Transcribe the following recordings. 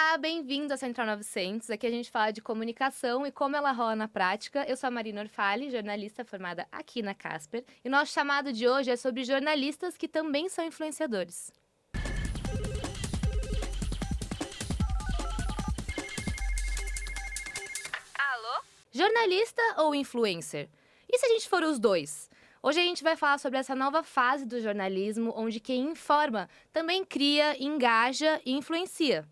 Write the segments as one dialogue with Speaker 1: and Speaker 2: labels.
Speaker 1: Olá, bem-vindo à Central 900. Aqui a gente fala de comunicação e como ela rola na prática. Eu sou a Marina Orfali, jornalista formada aqui na Casper. E o nosso chamado de hoje é sobre jornalistas que também são influenciadores.
Speaker 2: Alô?
Speaker 1: Jornalista ou influencer? E se a gente for os dois? Hoje a gente vai falar sobre essa nova fase do jornalismo, onde quem informa também cria, engaja e influencia.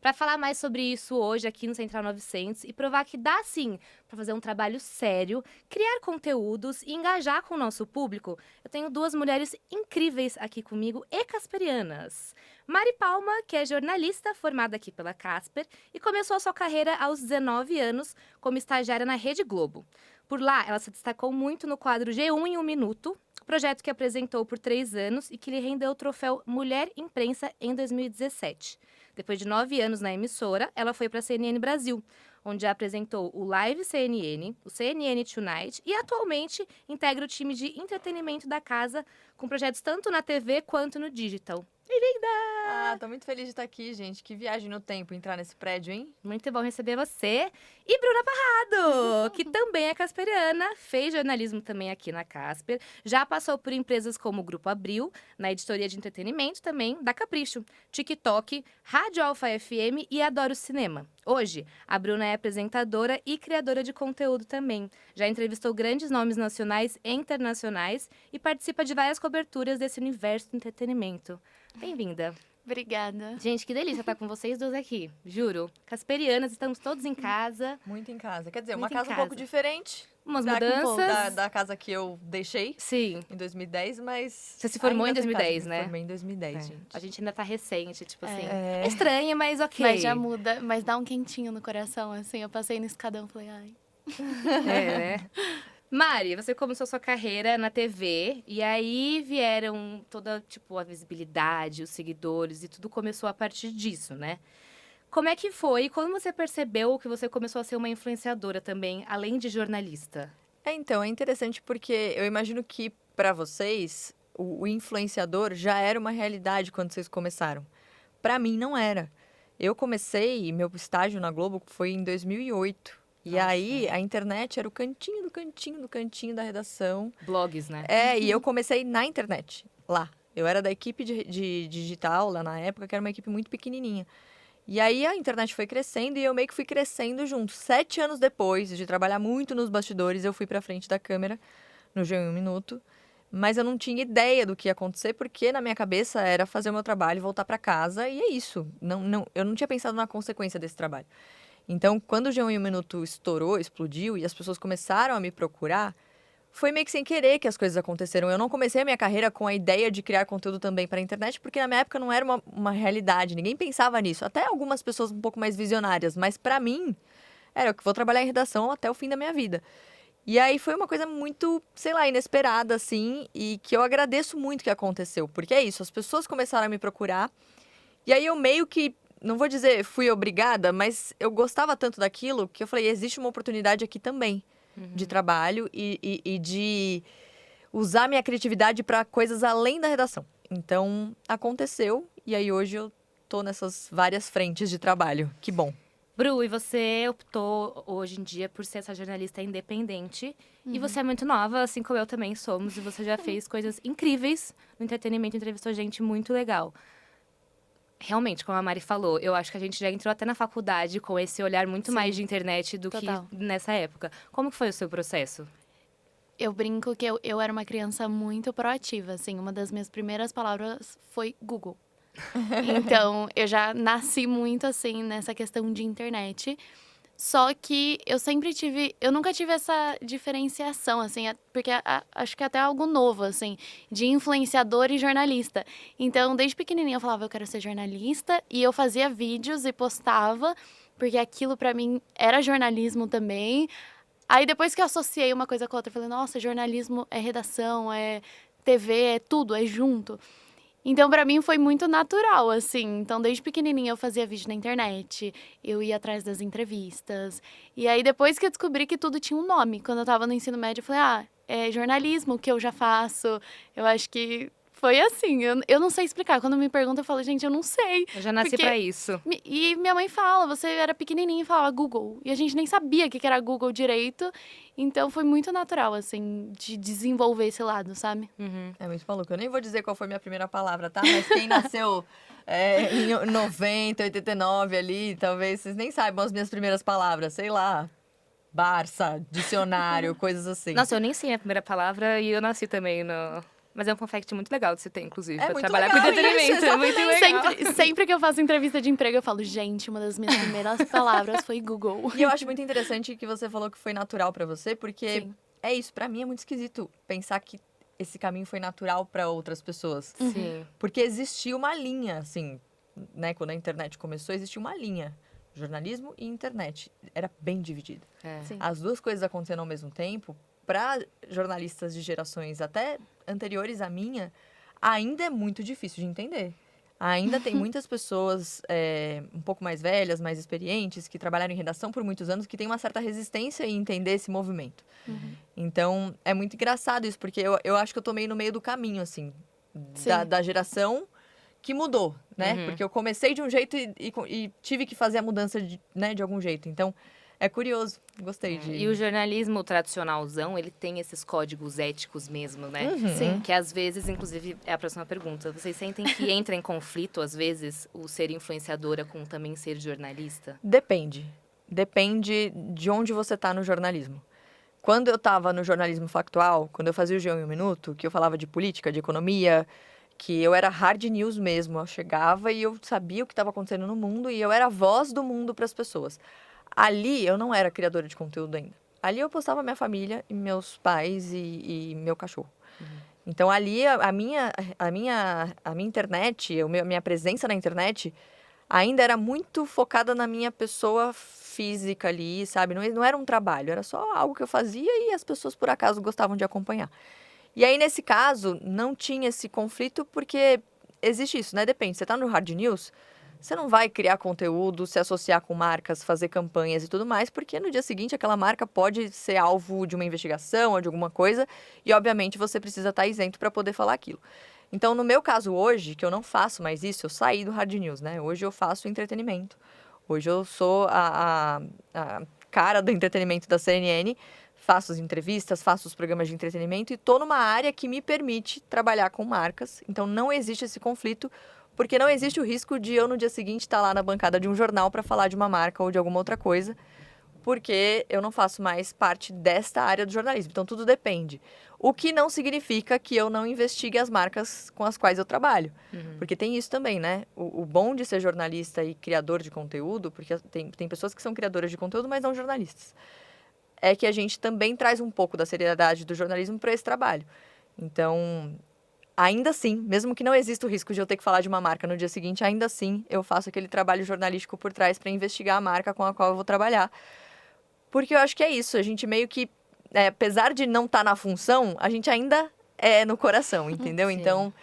Speaker 1: Para falar mais sobre isso hoje aqui no Central 900 e provar que dá sim para fazer um trabalho sério, criar conteúdos e engajar com o nosso público, eu tenho duas mulheres incríveis aqui comigo e casperianas. Mari Palma, que é jornalista formada aqui pela Casper e começou a sua carreira aos 19 anos como estagiária na Rede Globo. Por lá, ela se destacou muito no quadro G1 em um Minuto, projeto que apresentou por 3 anos e que lhe rendeu o troféu Mulher Imprensa em 2017. Depois de 9 anos na emissora, ela foi para a CNN Brasil, onde apresentou o Live CNN, o CNN Tonight e atualmente integra o time de entretenimento da casa com projetos tanto na TV quanto no digital. Bem-vinda!
Speaker 2: Tô muito feliz de estar aqui, gente. Que viagem no tempo entrar nesse prédio, hein?
Speaker 1: Muito bom receber você. E Bruna Parrado, que também é casperiana, fez jornalismo também aqui na Casper, já passou por empresas como o Grupo Abril, na editoria de entretenimento também, da Capricho, TikTok, Rádio Alfa FM e Adoro Cinema. Hoje, a Bruna é apresentadora e criadora de conteúdo também. Já entrevistou grandes nomes nacionais e internacionais e participa de várias coberturas desse universo do entretenimento. Bem-vinda.
Speaker 3: Obrigada.
Speaker 1: Gente, que delícia estar com vocês duas aqui, juro. Casperianas, estamos todos em casa.
Speaker 2: Muito em casa. Quer dizer,
Speaker 1: Muito
Speaker 2: uma
Speaker 1: em
Speaker 2: casa um
Speaker 1: casa.
Speaker 2: pouco diferente
Speaker 1: Umas
Speaker 2: da,
Speaker 1: mudanças.
Speaker 2: da casa que eu deixei
Speaker 1: Sim.
Speaker 2: em 2010, mas...
Speaker 1: Você se formou
Speaker 2: ainda
Speaker 1: em
Speaker 2: tô
Speaker 1: 2010,
Speaker 2: casa.
Speaker 1: né?
Speaker 2: Me formei em 2010, gente.
Speaker 1: A gente ainda tá recente, tipo assim.
Speaker 2: É.
Speaker 1: É estranho, mas ok.
Speaker 3: Mas já muda, mas dá um quentinho no coração, assim. Eu passei no escadão e falei, ai.
Speaker 1: É, né? Mari, você começou sua carreira na TV e aí vieram toda, tipo, a visibilidade, os seguidores e tudo começou a partir disso, né? Como é que foi? E quando você percebeu que você começou a ser uma influenciadora também, além de jornalista?
Speaker 2: Então, é interessante porque eu imagino que, para vocês, o influenciador já era uma realidade quando vocês começaram. Para mim, não era. Eu comecei, meu estágio na Globo foi em 2008. E
Speaker 1: Nossa.
Speaker 2: aí, a internet era o cantinho do cantinho do cantinho da redação.
Speaker 1: Blogs, né?
Speaker 2: E eu comecei na internet, lá. Eu era da equipe de digital, lá na época, que era uma equipe muito pequenininha. E aí, a internet foi crescendo e eu meio que fui crescendo junto. 7 anos depois de trabalhar muito nos bastidores, eu fui pra frente da câmera, no G1 Minuto. Mas eu não tinha ideia do que ia acontecer, porque na minha cabeça era fazer o meu trabalho, voltar pra casa, e é isso. Eu não tinha pensado na consequência desse trabalho. Então, quando o G1 em um Minuto estourou, explodiu, e as pessoas começaram a me procurar, foi meio que sem querer que as coisas aconteceram. Eu não comecei a minha carreira com a ideia de criar conteúdo também para a internet, porque na minha época não era uma realidade, ninguém pensava nisso. Até algumas pessoas um pouco mais visionárias, mas para mim, era eu que vou trabalhar em redação até o fim da minha vida. E aí foi uma coisa muito, sei lá, inesperada, assim, e que eu agradeço muito que aconteceu, porque é isso, as pessoas começaram a me procurar, e aí eu meio que não vou dizer fui obrigada, mas eu gostava tanto daquilo que eu falei, existe uma oportunidade aqui também de trabalho e de usar minha criatividade para coisas além da redação. Então, aconteceu e aí hoje eu tô nessas várias frentes de trabalho. Que bom.
Speaker 1: Bru, e você optou hoje em dia por ser essa jornalista independente. E você é muito nova, assim como eu também somos. E você já fez coisas incríveis no entretenimento, entrevistou gente muito legal. Realmente, como a Mari falou, eu acho que a gente já entrou até na faculdade com esse olhar muito
Speaker 3: Sim.
Speaker 1: mais de internet do
Speaker 3: Total.
Speaker 1: que nessa época. Como que foi o seu processo?
Speaker 3: Eu brinco que eu era uma criança muito proativa, assim. Uma das minhas primeiras palavras foi Google. Então, eu já nasci muito, assim, nessa questão de internet. Só que eu nunca tive essa diferenciação, assim, porque acho que é até algo novo, assim, de influenciador e jornalista. Então, desde pequenininha eu falava, eu quero ser jornalista, e eu fazia vídeos e postava, porque aquilo pra mim era jornalismo também. Aí, depois que eu associei uma coisa com a outra, eu falei, nossa, jornalismo é redação, é TV, é tudo, é junto. Então, pra mim, foi muito natural, assim. Então, desde pequenininha, eu fazia vídeo na internet. Eu ia atrás das entrevistas. E aí, depois que eu descobri que tudo tinha um nome. Quando eu tava no ensino médio, eu falei, é jornalismo que eu já faço. Eu acho que Foi assim, eu não sei explicar. Quando me perguntam, eu falo, gente, eu não sei.
Speaker 1: Eu já nasci
Speaker 3: Porque-
Speaker 1: pra isso.
Speaker 3: E minha mãe fala, você era pequenininha e falava Google. E a gente nem sabia o que era Google direito. Então, foi muito natural, assim, de desenvolver esse lado, sabe?
Speaker 1: Uhum.
Speaker 2: É muito maluco. Eu nem vou dizer qual foi minha primeira palavra, tá? Mas quem nasceu em 90, 89 ali, talvez vocês nem saibam as minhas primeiras palavras. Sei lá, Barça, dicionário, coisas assim.
Speaker 1: Nossa, eu nem sei a primeira palavra e eu nasci também no... Mas é um fun fact muito legal de se ter, inclusive,
Speaker 2: É
Speaker 1: pra
Speaker 2: muito
Speaker 1: trabalhar
Speaker 2: legal
Speaker 1: com entretenimento.
Speaker 2: isso,
Speaker 1: É muito legal.
Speaker 3: Sempre que eu faço entrevista de emprego, eu falo, gente, uma das minhas primeiras palavras foi Google.
Speaker 2: E eu acho muito interessante que você falou que foi natural pra você, porque
Speaker 3: Sim.
Speaker 2: é isso, pra mim é muito esquisito pensar que esse caminho foi natural pra outras pessoas.
Speaker 1: Sim.
Speaker 2: Porque existia uma linha, assim, né? Quando a internet começou, existia uma linha. Jornalismo e internet. Era bem dividido.
Speaker 1: É.
Speaker 3: Sim.
Speaker 2: As duas coisas acontecendo ao mesmo tempo, para jornalistas de gerações até anteriores à minha, ainda é muito difícil de entender. Ainda tem muitas pessoas um pouco mais velhas, mais experientes, que trabalharam em redação por muitos anos, que têm uma certa resistência em entender esse movimento.
Speaker 3: Uhum.
Speaker 2: Então, é muito engraçado isso, porque eu acho que eu tô meio no meio do caminho, assim,
Speaker 3: Sim.
Speaker 2: da geração que mudou, né?
Speaker 1: Uhum.
Speaker 2: Porque eu comecei de um jeito e tive que fazer a mudança de algum jeito. Então, é curioso. Gostei de...
Speaker 1: E o jornalismo tradicionalzão, ele tem esses códigos éticos mesmo, né?
Speaker 2: Uhum.
Speaker 3: Sim.
Speaker 1: Que às vezes, inclusive, é a próxima pergunta. Vocês sentem que entra em conflito, às vezes, o ser influenciadora com também ser jornalista?
Speaker 2: Depende. Depende de onde você tá no jornalismo. Quando eu tava no jornalismo factual, quando eu fazia o G1 em um minuto, que eu falava de política, de economia, que eu era hard news mesmo. Eu chegava e eu sabia o que estava acontecendo no mundo e eu era a voz do mundo para as pessoas. Ali eu não era criadora de conteúdo ainda. Ali eu postava minha família e meus pais e meu cachorro. Então ali a minha internet, a minha presença na internet ainda era muito focada na minha pessoa física ali, sabe? Não era um trabalho, era só algo que eu fazia e as pessoas por acaso gostavam de acompanhar. E aí, nesse caso, não tinha esse conflito porque existe isso, né? Depende. Você tá no hard news, você não vai criar conteúdo, se associar com marcas, fazer campanhas e tudo mais, porque no dia seguinte aquela marca pode ser alvo de uma investigação ou de alguma coisa e, obviamente, você precisa estar isento para poder falar aquilo. Então, no meu caso hoje, que eu não faço mais isso, eu saí do hard news, né? Hoje eu faço entretenimento. Hoje eu sou a cara do entretenimento da CNN, faço as entrevistas, faço os programas de entretenimento e estou numa área que me permite trabalhar com marcas. Então, não existe esse conflito, porque não existe o risco de eu, no dia seguinte, estar lá na bancada de um jornal para falar de uma marca ou de alguma outra coisa, porque eu não faço mais parte desta área do jornalismo. Então, tudo depende. O que não significa que eu não investigue as marcas com as quais eu trabalho. Porque tem isso também, né? O bom de ser jornalista e criador de conteúdo, porque tem pessoas que são criadoras de conteúdo, mas não jornalistas, é que a gente também traz um pouco da seriedade do jornalismo para esse trabalho. Então, ainda assim, mesmo que não exista o risco de eu ter que falar de uma marca no dia seguinte, ainda assim eu faço aquele trabalho jornalístico por trás para investigar a marca com a qual eu vou trabalhar. Porque eu acho que é isso, a gente meio que, apesar de não estar na função, a gente ainda é no coração, entendeu?
Speaker 1: Sim.
Speaker 2: Então,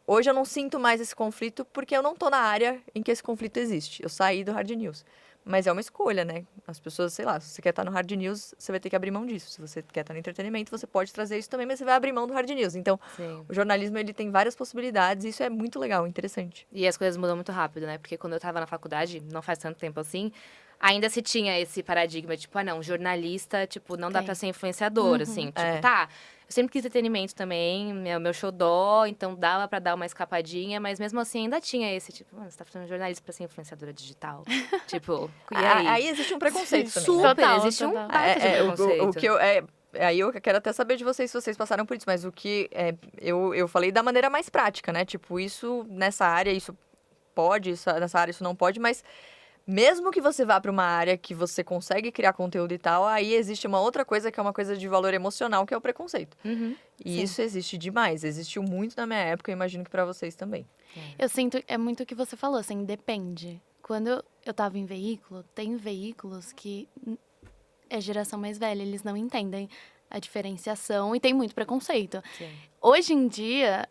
Speaker 2: hoje eu não sinto mais esse conflito porque eu não tô na área em que esse conflito existe. Eu saí do hard news. Mas é uma escolha, né? As pessoas, sei lá, se você quer estar no hard news, você vai ter que abrir mão disso. Se você quer estar no entretenimento, você pode trazer isso também, mas você vai abrir mão do hard news. Então,
Speaker 1: Sim.
Speaker 2: o jornalismo, ele tem várias possibilidades e isso é muito legal, interessante.
Speaker 1: E as coisas mudam muito rápido, né? Porque quando eu tava na faculdade, não faz tanto tempo assim, ainda se tinha esse paradigma, tipo, não, jornalista, tipo, não dá
Speaker 3: Tem.
Speaker 1: pra ser influenciador, assim. Tipo,
Speaker 2: É.
Speaker 1: tá, eu sempre quis entretenimento também, meu xodó, então dava pra dar uma escapadinha, mas mesmo assim ainda tinha esse, tipo, mano, você tá fazendo jornalista pra ser influenciadora digital? Tipo, e aí?
Speaker 2: Aí existe um preconceito também, né?
Speaker 1: Super,
Speaker 3: Total,
Speaker 1: existe um
Speaker 3: total.
Speaker 1: baita de preconceito.
Speaker 2: O que eu... aí eu quero até saber de vocês se vocês passaram por isso, mas o que eu falei da maneira mais prática, né? Tipo, isso nessa área, isso pode, nessa área isso não pode, mas mesmo que você vá para uma área que você consegue criar conteúdo e tal, aí existe uma outra coisa que é uma coisa de valor emocional, que é o preconceito.
Speaker 1: Uhum.
Speaker 2: E
Speaker 3: Sim.
Speaker 2: isso existe demais, existiu muito na minha época, eu imagino que para vocês também.
Speaker 3: Eu sinto, é muito o que você falou, assim, depende. Quando eu tava em veículo, tem veículos que é geração mais velha, eles não entendem a diferenciação e tem muito preconceito.
Speaker 1: Sim.
Speaker 3: Hoje em dia,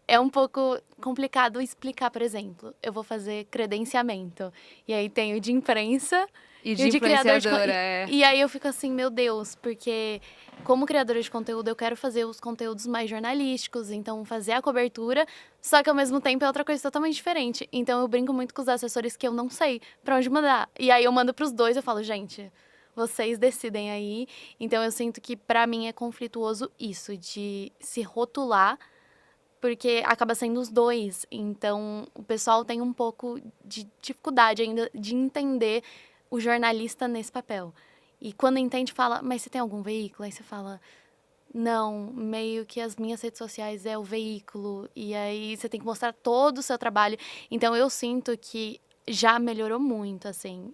Speaker 3: é um pouco complicado explicar, por exemplo, eu vou fazer credenciamento. E aí tem o de imprensa
Speaker 1: E de
Speaker 3: criador de
Speaker 1: influenciadora, é.
Speaker 3: E aí eu fico assim, meu Deus, porque como criadora de conteúdo eu quero fazer os conteúdos mais jornalísticos, então fazer a cobertura, só que ao mesmo tempo é outra coisa totalmente diferente. Então eu brinco muito com os assessores que eu não sei pra onde mandar. E aí eu mando pros dois, eu falo, gente, vocês decidem aí. Então eu sinto que pra mim é conflituoso isso, de se rotular, porque acaba sendo os dois. Então o pessoal tem um pouco de dificuldade ainda de entender o jornalista nesse papel. E quando entende, fala, mas você tem algum veículo? Aí você fala, não, meio que as minhas redes sociais é o veículo. E aí você tem que mostrar todo o seu trabalho. Então eu sinto que já melhorou muito, assim,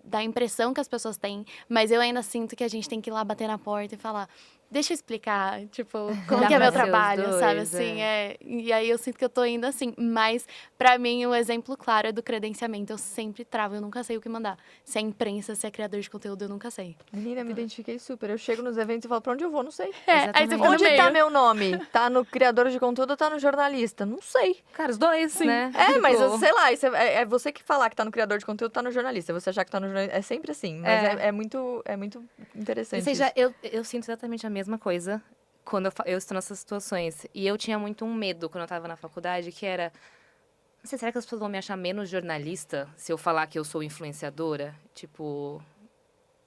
Speaker 3: da impressão que as pessoas têm. Mas eu ainda sinto que a gente tem que ir lá bater na porta e falar, deixa eu explicar, tipo, como
Speaker 1: Dá
Speaker 3: que é
Speaker 1: pra
Speaker 3: meu
Speaker 1: ser os
Speaker 3: trabalho,
Speaker 1: dois,
Speaker 3: sabe? Assim, E aí eu sinto que eu tô indo assim. Mas, pra mim, o exemplo claro é do credenciamento. Eu sempre travo, eu nunca sei o que mandar. Se é imprensa, se é criador de conteúdo, eu nunca sei.
Speaker 2: Menina, me identifiquei super. Eu chego nos eventos e falo, pra onde eu vou? Não sei.
Speaker 3: Aí você
Speaker 1: Exatamente.
Speaker 3: fica no
Speaker 2: Onde
Speaker 3: meio.
Speaker 2: tá meu nome? Tá no criador de conteúdo ou tá no jornalista? Não sei.
Speaker 1: Cara, os dois, né?
Speaker 2: É, mas
Speaker 1: Tipo,
Speaker 2: sei lá, isso é você que falar que tá no criador de conteúdo, tá no jornalista. Você achar que tá no jornalista. É sempre assim. Mas é muito interessante.
Speaker 1: Ou seja,
Speaker 2: isso.
Speaker 1: eu sinto exatamente a mesma coisa quando eu estou nessas situações. E eu tinha muito um medo quando eu estava na faculdade, que era... Não sei, será que as pessoas vão me achar menos jornalista se eu falar que eu sou influenciadora? Tipo...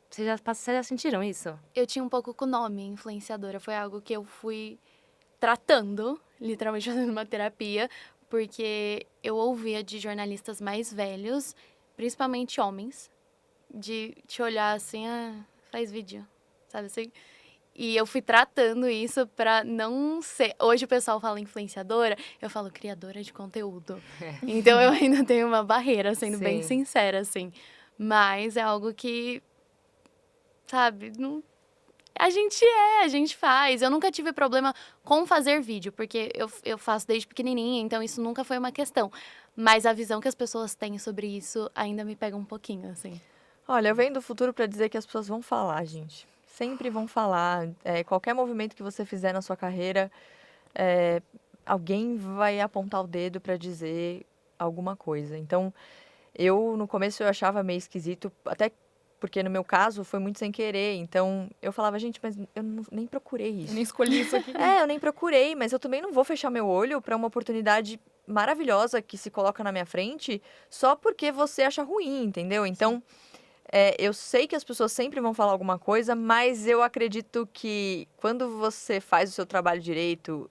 Speaker 1: Vocês já sentiram isso?
Speaker 3: Eu tinha um pouco com o nome, influenciadora. Foi algo que eu fui tratando, literalmente fazendo uma terapia, porque eu ouvia de jornalistas mais velhos, principalmente homens, de te olhar assim, faz vídeo, sabe assim? E eu fui tratando isso pra não ser... Hoje o pessoal fala influenciadora, eu falo criadora de conteúdo. Então eu ainda tenho uma barreira, sendo bem
Speaker 1: Sim.
Speaker 3: sincera, assim. Mas é algo que, sabe, não... A gente faz. Eu nunca tive problema com fazer vídeo, porque eu faço desde pequenininha, então isso nunca foi uma questão. Mas a visão que as pessoas têm sobre isso ainda me pega um pouquinho, assim.
Speaker 2: Olha, eu venho do futuro pra dizer que as pessoas vão falar, gente. Sempre vão falar. Qualquer movimento que você fizer na sua carreira, alguém vai apontar o dedo pra dizer alguma coisa. Então, no começo eu achava meio esquisito, até porque no meu caso foi muito sem querer. Então, eu falava, gente, mas eu nem procurei isso.
Speaker 1: Nem escolhi isso aqui.
Speaker 2: Eu nem procurei, mas eu também não vou fechar meu olho pra uma oportunidade maravilhosa que se coloca na minha frente só porque você acha ruim, entendeu? Então, eu sei que as pessoas sempre vão falar alguma coisa, mas eu acredito que quando você faz o seu trabalho direito,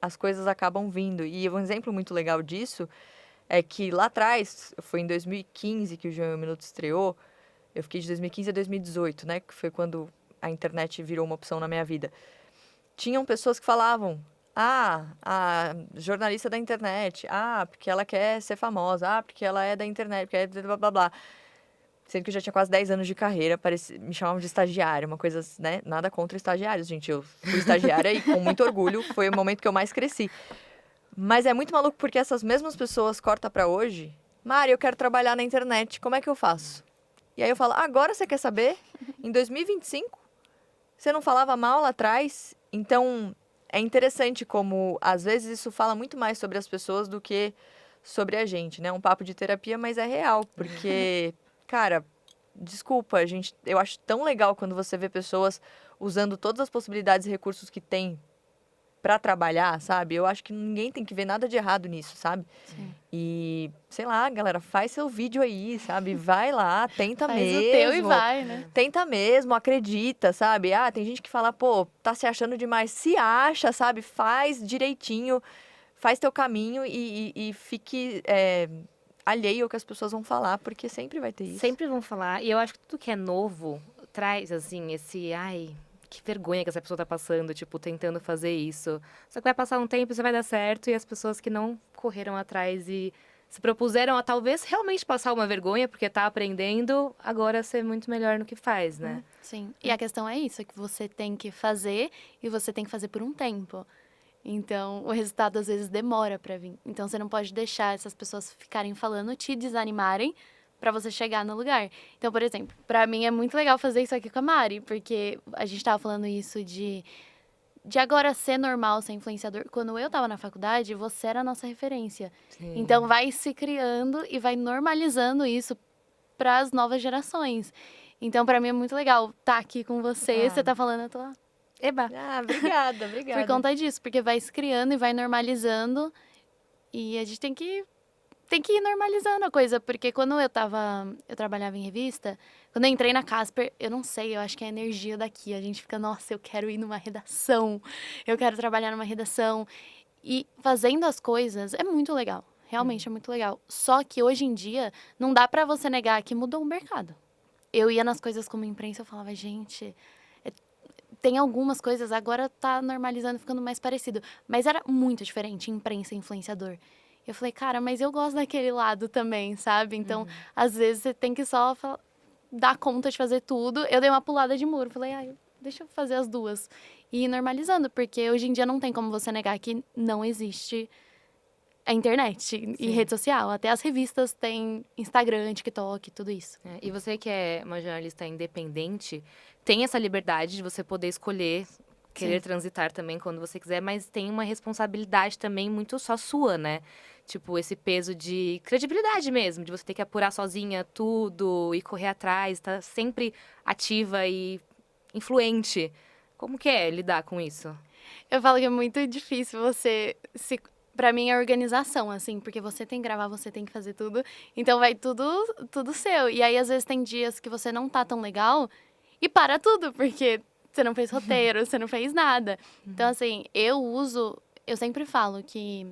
Speaker 2: as coisas acabam vindo. E um exemplo muito legal disso é que lá atrás, foi em 2015 que o João e o Minuto estreou, eu fiquei de 2015 a 2018, né? Que foi quando a internet virou uma opção na minha vida. Tinham pessoas que falavam, a jornalista da internet, porque ela quer ser famosa, porque ela é da internet, porque é blá, blá, blá. Sendo que eu já tinha quase 10 anos de carreira, me chamavam de estagiária, uma coisa, né? Nada contra estagiários, gente. Eu fui estagiária e com muito orgulho, foi o momento que eu mais cresci. Mas é muito maluco porque essas mesmas pessoas cortam pra hoje. Mari, eu quero trabalhar na internet, como é que eu faço? E aí eu falo, agora você quer saber? Em 2025? Você não falava mal lá atrás? Então, é interessante como, às vezes, isso fala muito mais sobre as pessoas do que sobre a gente, né? Um papo de terapia, mas é real, porque... Cara, desculpa, eu acho tão legal quando você vê pessoas usando todas as possibilidades e recursos que tem pra trabalhar, sabe? Eu acho que ninguém tem que ver nada de errado nisso, sabe?
Speaker 3: Sim.
Speaker 2: E, sei lá, galera, faz seu vídeo aí, sabe? Vai lá, tenta
Speaker 3: Faz
Speaker 2: mesmo.
Speaker 3: o teu e vai, né?
Speaker 2: Tenta mesmo, acredita, sabe? Tem gente que fala, pô, tá se achando demais. Se acha, sabe? Faz direitinho, faz teu caminho e fique... alheio ao que as pessoas vão falar, porque sempre vai ter isso.
Speaker 1: Sempre vão falar. E eu acho que tudo que é novo traz, assim, que vergonha que essa pessoa tá passando, tipo, tentando fazer isso. Só que vai passar um tempo e isso vai dar certo. E as pessoas que não correram atrás e se propuseram a talvez realmente passar uma vergonha, porque tá aprendendo, agora ser muito melhor no que faz, né?
Speaker 3: Sim. E a questão é isso, é que você tem que fazer e você tem que fazer por um tempo. Então, o resultado às vezes demora pra vir. Então, você não pode deixar essas pessoas ficarem falando, te desanimarem pra você chegar no lugar. Então, por exemplo, pra mim é muito legal fazer isso aqui com a Mari, porque a gente tava falando isso de agora ser normal ser influenciador. Quando eu tava na faculdade, você era a nossa referência.
Speaker 1: Sim.
Speaker 3: Então, vai se criando e vai normalizando isso para as novas gerações. Então, para mim é muito legal estar aqui com você. Você tá falando, eu tô lá. Eba!
Speaker 2: Ah, obrigada, obrigada.
Speaker 3: Por conta disso, porque vai se criando e vai normalizando. E a gente tem que ir normalizando a coisa. Porque quando eu trabalhava em revista, quando eu entrei na Casper, eu não sei, eu acho que é a energia daqui. A gente fica, nossa, eu quero ir numa redação. Eu quero trabalhar numa redação. E fazendo as coisas é muito legal. Realmente é muito legal. Só que hoje em dia, não dá pra você negar que mudou o mercado. Eu ia nas coisas como imprensa, eu falava, gente, tem algumas coisas, agora tá normalizando, ficando mais parecido. Mas era muito diferente, imprensa e influenciador. Eu falei, cara, mas eu gosto daquele lado também, sabe? Então, às vezes, você tem que só dar conta de fazer tudo. Eu dei uma pulada de muro, falei, deixa eu fazer as duas. E ir normalizando, porque hoje em dia não tem como você negar que não existe a internet e rede social. Até as revistas têm Instagram, TikTok, tudo isso.
Speaker 1: E você que é uma jornalista independente, tem essa liberdade de você poder escolher, querer transitar também quando você quiser, mas tem uma responsabilidade também muito só sua, né? Tipo, esse peso de credibilidade mesmo, de você ter que apurar sozinha tudo e correr atrás, estar sempre ativa e influente. Como que é lidar com isso?
Speaker 3: Eu falo que é muito difícil você se... Pra mim é organização, assim, porque você tem que gravar, você tem que fazer tudo. Então vai tudo seu. E aí, às vezes, tem dias que você não tá tão legal e para tudo, porque você não fez roteiro, você não fez nada. Então, assim, eu sempre falo que,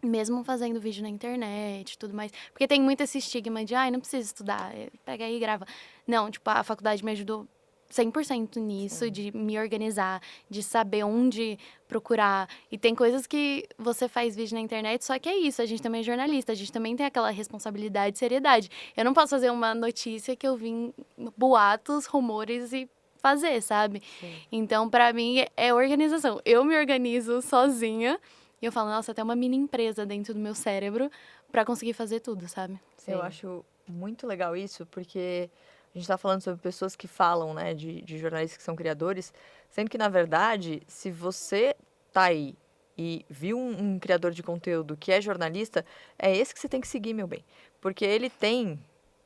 Speaker 3: mesmo fazendo vídeo na internet e tudo mais, porque tem muito esse estigma de, não precisa estudar, pega aí e grava. Não, tipo, a faculdade me ajudou 100% nisso, de me organizar, de saber onde procurar. E tem coisas que você faz vídeo na internet, só que é isso, a gente também é jornalista, a gente também tem aquela responsabilidade e seriedade. Eu não posso fazer uma notícia que eu vi boatos, rumores e fazer, sabe? Então, pra mim, é organização. Eu me organizo sozinha e eu falo, nossa, até uma mini empresa dentro do meu cérebro pra conseguir fazer tudo, sabe?
Speaker 2: Eu acho muito legal isso, porque a gente está falando sobre pessoas que falam, né, de jornalistas que são criadores, sendo que, na verdade, se você tá aí e viu um criador de conteúdo que é jornalista, é esse que você tem que seguir, meu bem. Porque ele tem,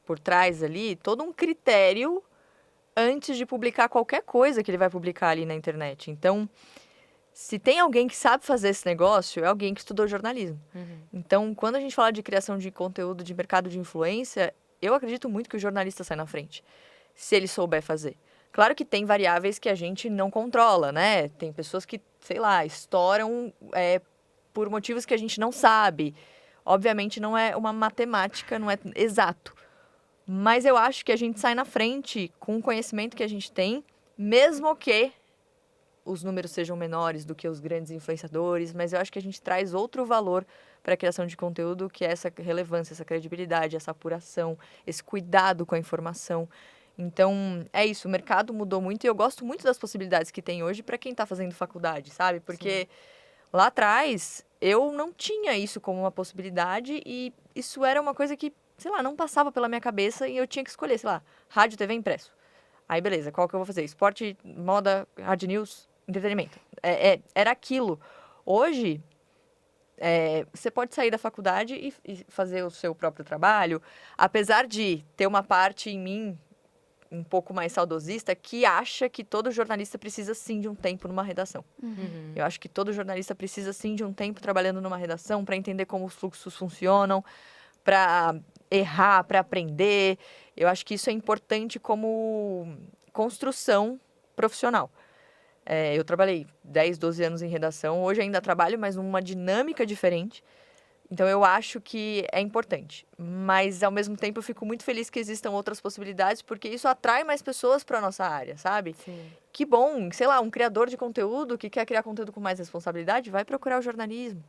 Speaker 2: por trás ali, todo um critério antes de publicar qualquer coisa que ele vai publicar ali na internet. Então, se tem alguém que sabe fazer esse negócio, é alguém que estudou jornalismo. Então, quando a gente fala de criação de conteúdo, de mercado de influência, eu acredito muito que o jornalista sai na frente, se ele souber fazer. Claro que tem variáveis que a gente não controla, né? Tem pessoas que, sei lá, estouram por motivos que a gente não sabe. Obviamente não é uma matemática, não é exato. Mas eu acho que a gente sai na frente com o conhecimento que a gente tem, mesmo que os números sejam menores do que os grandes influenciadores, mas eu acho que a gente traz outro valor para a criação de conteúdo, que é essa relevância, essa credibilidade, essa apuração, esse cuidado com a informação. Então, é isso, o mercado mudou muito e eu gosto muito das possibilidades que tem hoje para quem está fazendo faculdade, sabe? Porque lá atrás eu não tinha isso como uma possibilidade e isso era uma coisa que, sei lá, não passava pela minha cabeça e eu tinha que escolher, sei lá, rádio, TV, impresso. Aí, beleza, qual que eu vou fazer? Esporte, moda, hard news, entretenimento. Era aquilo. Hoje, você pode sair da faculdade e fazer o seu próprio trabalho, apesar de ter uma parte em mim um pouco mais saudosista que acha que todo jornalista precisa sim de um tempo numa redação. Eu acho que todo jornalista precisa sim de um tempo trabalhando numa redação para entender como os fluxos funcionam, para errar, para aprender. Eu acho que isso é importante como construção profissional. Eu trabalhei 10, 12 anos em redação. Hoje ainda trabalho, mas numa dinâmica diferente. Então, eu acho que é importante. Mas, ao mesmo tempo, eu fico muito feliz que existam outras possibilidades, porque isso atrai mais pessoas para a nossa área, sabe?
Speaker 1: Sim.
Speaker 2: Que bom, sei lá, um criador de conteúdo que quer criar conteúdo com mais responsabilidade, vai procurar o jornalismo.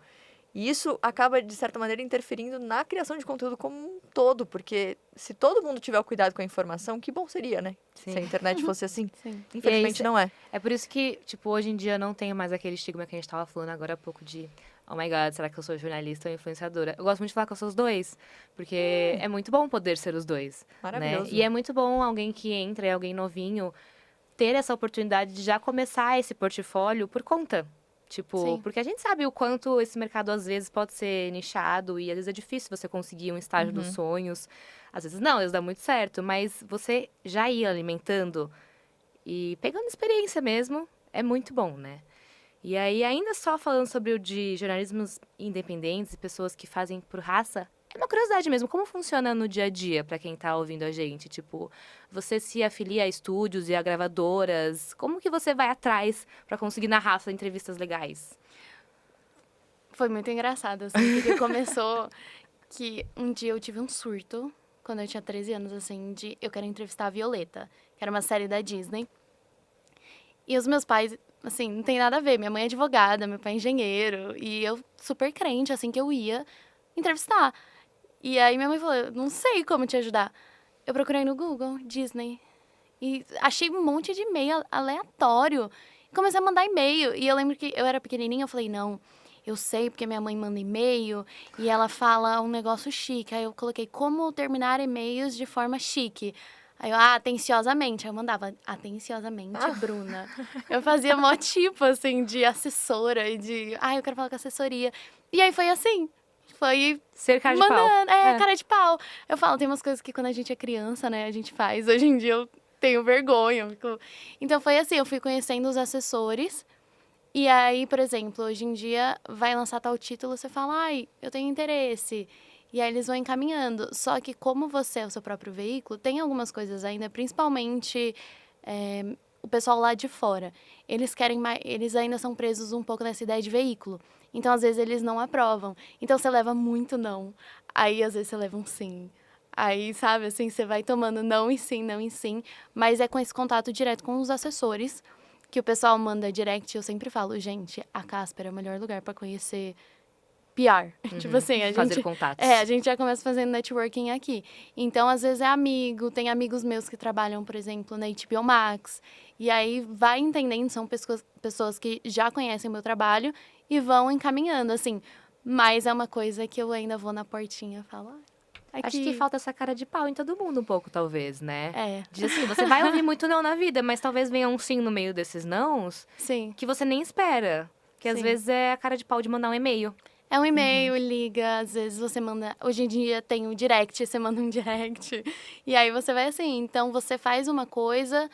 Speaker 2: E isso acaba, de certa maneira, interferindo na criação de conteúdo como um todo, porque se todo mundo tiver o cuidado com a informação, que bom seria, né?
Speaker 1: Sim.
Speaker 2: Se a internet fosse assim.
Speaker 3: Sim.
Speaker 2: Infelizmente não é.
Speaker 1: É por isso que, tipo, hoje em dia não tem mais aquele estigma que a gente tava falando agora há pouco de oh my god, será que eu sou jornalista ou influenciadora? Eu gosto muito de falar que eu sou os dois, porque é muito bom poder ser os dois.
Speaker 2: Maravilhoso.
Speaker 1: Né? E é muito bom alguém que entra, alguém novinho, ter essa oportunidade de já começar esse portfólio por conta. Tipo,
Speaker 3: Sim.
Speaker 1: porque a gente sabe o quanto esse mercado às vezes pode ser nichado e às vezes é difícil você conseguir um estágio dos sonhos. Às vezes não, às vezes dá muito certo, mas você já ir alimentando e pegando experiência mesmo é muito bom, né? E aí, ainda só falando sobre o de jornalismos independentes e pessoas que fazem por raça, é uma curiosidade mesmo, como funciona no dia a dia pra quem tá ouvindo a gente? Tipo, você se afilia a estúdios e a gravadoras, como que você vai atrás pra conseguir na raça entrevistas legais?
Speaker 3: Foi muito engraçado, assim, porque começou que um dia eu tive um surto, quando eu tinha 13 anos, assim, de eu quero entrevistar a Violeta, que era uma série da Disney. E os meus pais, assim, não tem nada a ver. Minha mãe é advogada, meu pai é engenheiro. E eu super crente, assim, que eu ia entrevistar. E aí minha mãe falou, eu não sei como te ajudar. Eu procurei no Google, Disney. E achei um monte de e-mail aleatório. Comecei a mandar e-mail. E eu lembro que eu era pequenininha, eu falei, não, eu sei porque minha mãe manda e-mail e ela fala um negócio chique. Aí eu coloquei como terminar e-mails de forma chique. Aí eu, atenciosamente. Aí eu mandava, atenciosamente, Bruna. Eu fazia mó tipo, assim, de assessora e de, eu quero falar com a assessoria. E aí foi assim. Foi
Speaker 1: Ser cara de pau.
Speaker 3: mandando, cara de pau. Eu falo, tem umas coisas que quando a gente é criança, né, a gente faz. Hoje em dia eu tenho vergonha. Então foi assim, eu fui conhecendo os assessores. E aí, por exemplo, hoje em dia vai lançar tal título, você fala, eu tenho interesse. E aí eles vão encaminhando. Só que como você é o seu próprio veículo, tem algumas coisas ainda, principalmente o pessoal lá de fora. Eles querem mais, eles ainda são presos um pouco nessa ideia de veículo. Então, às vezes, eles não aprovam. Então, você leva muito não. Aí, às vezes, você leva um sim. Aí, sabe, assim, você vai tomando não e sim, não e sim. Mas é com esse contato direto com os assessores, que o pessoal manda direct. Eu sempre falo, gente, a Casper é o melhor lugar para conhecer PR. Tipo assim,
Speaker 1: Fazer contatos.
Speaker 3: a gente já começa fazendo networking aqui. Então, às vezes é amigo, tem amigos meus que trabalham, por exemplo, na HBO Max. E aí vai entendendo, são pessoas que já conhecem o meu trabalho e vão encaminhando, assim. Mas é uma coisa que eu ainda vou na portinha e falo, aqui.
Speaker 1: Acho que falta essa cara de pau em todo mundo um pouco, talvez, né?
Speaker 3: É,
Speaker 1: De assim, você vai ouvir muito não na vida, mas talvez venha um sim no meio desses nãos
Speaker 3: sim.
Speaker 1: que você nem espera. Que às
Speaker 3: Sim.
Speaker 1: vezes é a cara de pau de mandar um e-mail.
Speaker 3: É um e-mail, liga, às vezes você manda. Hoje em dia tem um direct, você manda um direct. E aí você vai assim. Então você faz uma coisa,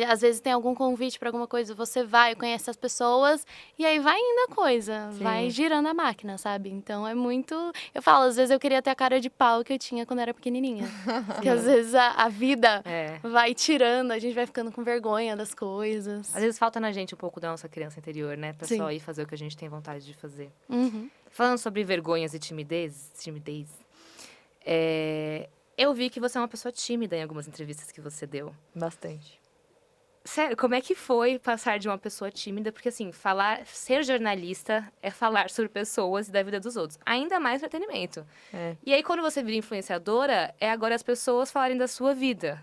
Speaker 3: às vezes tem algum convite para alguma coisa, você vai, conhece as pessoas, e aí vai indo a coisa, vai girando a máquina, sabe? Então é muito. Eu falo, às vezes eu queria ter a cara de pau que eu tinha quando eu era pequenininha. Porque às vezes a vida vai tirando, a gente vai ficando com vergonha das coisas.
Speaker 1: Às vezes falta na gente um pouco da nossa criança interior, né? Pra
Speaker 3: Sim.
Speaker 1: só ir fazer o que a gente tem vontade de fazer.
Speaker 3: Uhum.
Speaker 1: Falando sobre vergonhas e timidez, eu vi que você é uma pessoa tímida em algumas entrevistas que você deu.
Speaker 2: Bastante.
Speaker 1: Sério, como é que foi passar de uma pessoa tímida? Porque, assim, ser jornalista é falar sobre pessoas e da vida dos outros. Ainda mais entretenimento. E aí, quando você vira influenciadora, é agora as pessoas falarem da sua vida,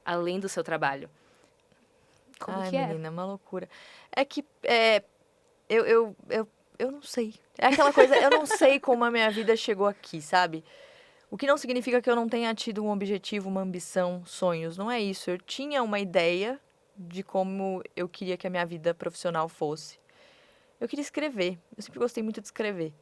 Speaker 1: além do seu trabalho. Como que
Speaker 2: menina, é uma loucura. É que, eu não sei. É aquela coisa, eu não sei como a minha vida chegou aqui, sabe? O que não significa que eu não tenha tido um objetivo, uma ambição, sonhos. Não é isso. Eu tinha uma ideia de como eu queria que a minha vida profissional fosse. Eu queria escrever. Eu sempre gostei muito de escrever.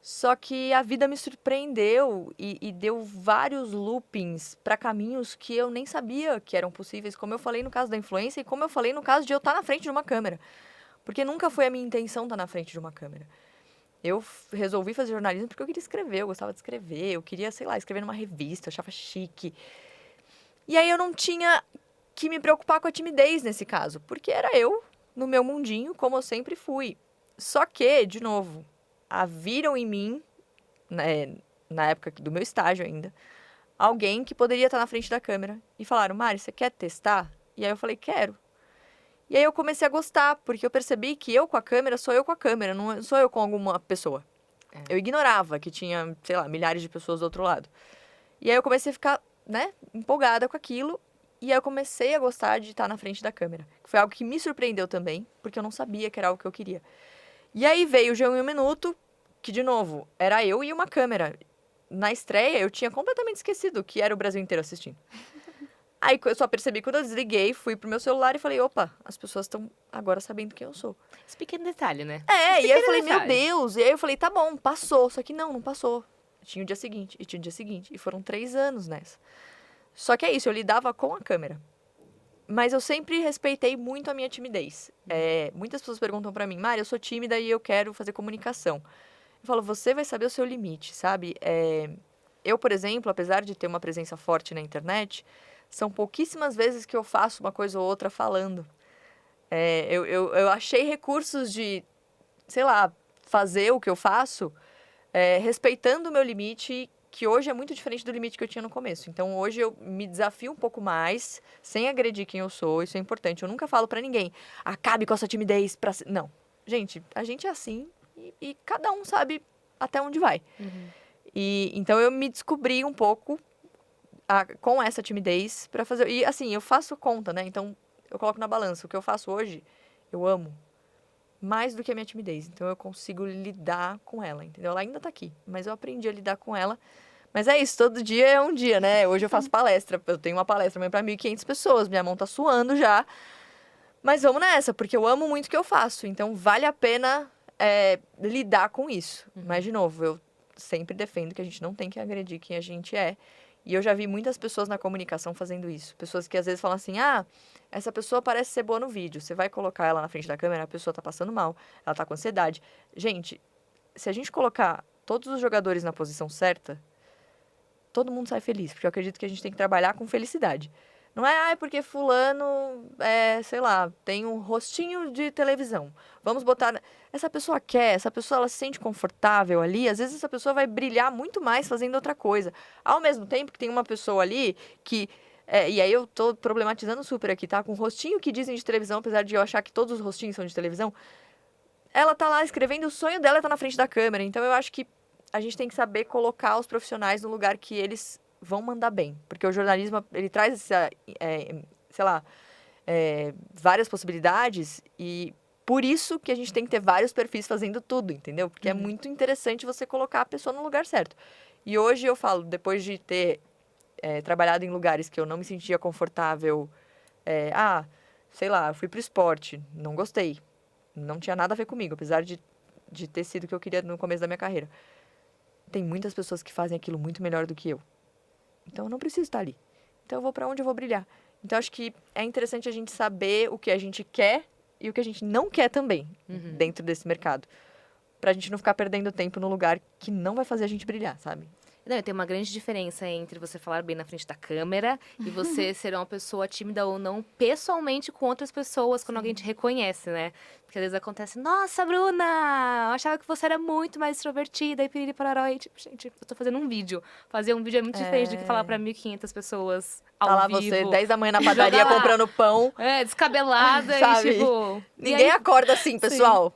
Speaker 2: Só que a vida me surpreendeu e deu vários loopings para caminhos que eu nem sabia que eram possíveis, como eu falei no caso da influência e como eu falei no caso de eu estar na frente de uma câmera. Porque nunca foi a minha intenção estar na frente de uma câmera. Eu resolvi fazer jornalismo porque eu queria escrever, eu gostava de escrever, eu queria, sei lá, escrever numa revista, eu achava chique. E aí eu não tinha que me preocupar com a timidez nesse caso, porque era eu, no meu mundinho, como eu sempre fui. Só que, de novo, viram em mim, né, na época do meu estágio ainda, alguém que poderia estar na frente da câmera. E falaram, Mari, você quer testar? E aí eu falei, quero. E aí eu comecei a gostar, porque eu percebi que eu com a câmera sou eu com a câmera, não sou eu com alguma pessoa. Eu ignorava que tinha, sei lá, milhares de pessoas do outro lado. E aí eu comecei a ficar, né, empolgada com aquilo. E aí eu comecei a gostar de estar na frente da câmera. Foi algo que me surpreendeu também, porque eu não sabia que era algo que eu queria. E aí veio o G1 em um Minuto, que, de novo, era eu e uma câmera. Na estreia, eu tinha completamente esquecido que era o Brasil inteiro assistindo. Aí eu só percebi quando eu desliguei, fui pro meu celular e falei, opa, as pessoas estão agora sabendo quem eu sou.
Speaker 1: Esse pequeno detalhe, né?
Speaker 2: E aí eu falei, meu
Speaker 1: detalhe.
Speaker 2: Deus. E aí eu falei, tá bom, passou. Só que não passou. Tinha o dia seguinte, e tinha o dia seguinte. E foram 3 anos nessa. Só que é isso, eu lidava com a câmera. Mas eu sempre respeitei muito a minha timidez. Muitas pessoas perguntam pra mim, Mari, eu sou tímida e eu quero fazer comunicação. Eu falo, você vai saber o seu limite, sabe? Eu, por exemplo, apesar de ter uma presença forte na internet, são pouquíssimas vezes que eu faço uma coisa ou outra falando. Eu achei recursos de, sei lá, fazer o que eu faço, respeitando o meu limite, que hoje é muito diferente do limite que eu tinha no começo. Então, hoje eu me desafio um pouco mais, sem agredir quem eu sou, isso é importante. Eu nunca falo pra ninguém, acabe com a sua timidez. Não. Gente, a gente é assim e cada um sabe até onde vai. Então, eu me descobri um pouco com essa timidez pra fazer... E, assim, eu faço conta, né? Então, eu coloco na balança. O que eu faço hoje, eu amo mais do que a minha timidez. Então, eu consigo lidar com ela, entendeu? Ela ainda tá aqui, mas eu aprendi a lidar com ela. Mas é isso, todo dia é um dia, né? Hoje eu faço palestra. Eu tenho uma palestra amanhã pra 1.500 pessoas. Minha mão tá suando já. Mas vamos nessa, porque eu amo muito o que eu faço. Então, vale a pena lidar com isso. Mas, de novo, eu sempre defendo que a gente não tem que agredir quem a gente é. E eu já vi muitas pessoas na comunicação fazendo isso. Pessoas que às vezes falam assim, essa pessoa parece ser boa no vídeo. Você vai colocar ela na frente da câmera, a pessoa tá passando mal, ela tá com ansiedade. Gente, se a gente colocar todos os jogadores na posição certa, todo mundo sai feliz. Porque eu acredito que a gente tem que trabalhar com felicidade. Não é, porque fulano, sei lá, tem um rostinho de televisão. Vamos botar... Essa pessoa quer, essa pessoa ela se sente confortável ali. Às vezes essa pessoa vai brilhar muito mais fazendo outra coisa. Ao mesmo tempo que tem uma pessoa ali que... e aí eu tô problematizando super aqui, tá? Com o rostinho que dizem de televisão, apesar de eu achar que todos os rostinhos são de televisão. Ela tá lá escrevendo, o sonho dela é tá na frente da câmera. Então eu acho que a gente tem que saber colocar os profissionais no lugar que eles vão mandar bem. Porque o jornalismo, ele traz essa, sei lá, várias possibilidades e por isso que a gente tem que ter vários perfis fazendo tudo, entendeu? Porque é muito interessante você colocar a pessoa no lugar certo. E hoje eu falo, depois de ter trabalhado em lugares que eu não me sentia confortável, sei lá, eu fui pro esporte, não gostei. Não tinha nada a ver comigo, apesar de ter sido o que eu queria no começo da minha carreira. Tem muitas pessoas que fazem aquilo muito melhor do que eu. Então, eu não preciso estar ali. Então, eu vou pra onde eu vou brilhar. Então, acho que é interessante a gente saber o que a gente quer e o que a gente não quer também dentro desse mercado. Pra gente não ficar perdendo tempo no lugar que não vai fazer a gente brilhar, sabe?
Speaker 1: Não, tem uma grande diferença entre você falar bem na frente da câmera e você ser uma pessoa tímida ou não pessoalmente com outras pessoas, quando alguém te reconhece, né? Porque às vezes acontece, nossa, Bruna, eu achava que você era muito mais extrovertida e piriri pararó. E tipo, gente, eu tô fazendo um vídeo. Fazer um vídeo é muito diferente do que falar pra 1.500 pessoas ao
Speaker 2: Tá lá
Speaker 1: vivo.
Speaker 2: você, 10 da manhã na padaria,
Speaker 1: Joga lá.
Speaker 2: comprando pão.
Speaker 1: Descabelada
Speaker 2: Sabe?
Speaker 1: e tipo...
Speaker 2: Ninguém acorda assim, pessoal.